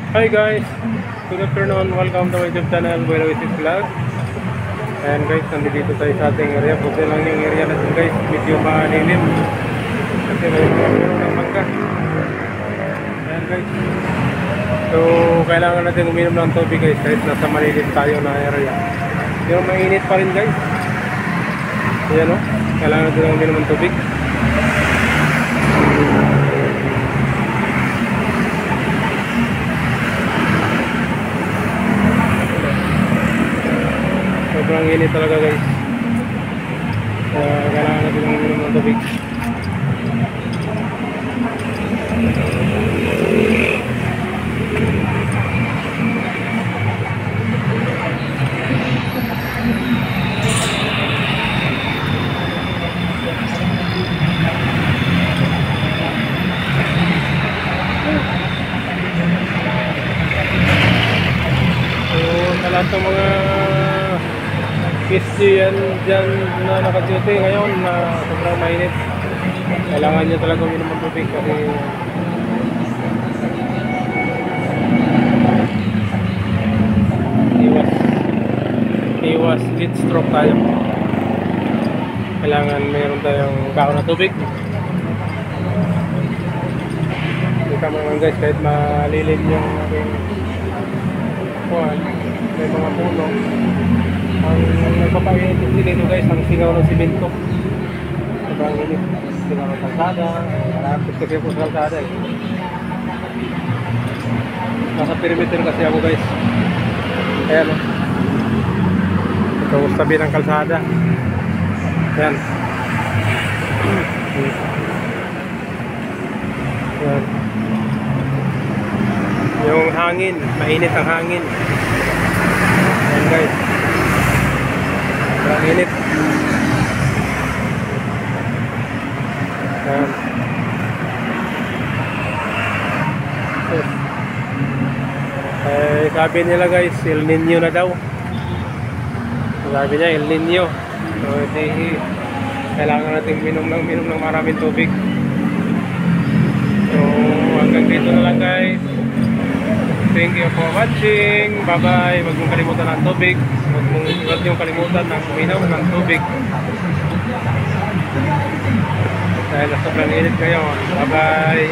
Hi guys, good afternoon, welcome to my YouTube channel, Buena Visit Vlog. And guys, nandito tayo sa ating area. Buti lang yung area natin guys, medyo malilim kasi mayroon ng mangga. Ayan guys, so kailangan natin uminom ng tubig guys kahit nasa malilim tayo na area. Yung mainit pa rin guys. Ayan o, kailangan natin uminom ng tubig. Sobrang init talaga guys. Kailangan natin ng uminom ng tubig. So sa lahat ng mga PSG yan dyan na naka-duty ngayon na sobrang mainit, kailangan nyo talaga uminom ng tubig kasi iwas heat stroke tayo. Kailangan mayroon tayong baon na tubig. Hindi ka naman guys, kahit malilim yung aking kuwan, may mga puno. Ang nagpapainit dito guys, ang singaw ng simento. Sobrang init. Singaw ng kalsada. Malapit kasi ako sa kalsada eh. Nasa perimeter kasi ako guys. Ayan o. Ito tabi ng kalsada. Ayan. Ayan. Yung hangin, mainit ang hangin. Ayan guys. Ang init. Ayan. Sabi nila guys, El Nino na daw. Sabi niya, El Nino. So, kailangan natin minom ng maraming tubig. So, hanggang dito na lang guys. Thank you for watching. Bye bye. Huwag mong kalimutan ng tubig. Huwag mong kalimutan ng uminom ng tubig. Dahil sobrang init ngayon. Bye bye.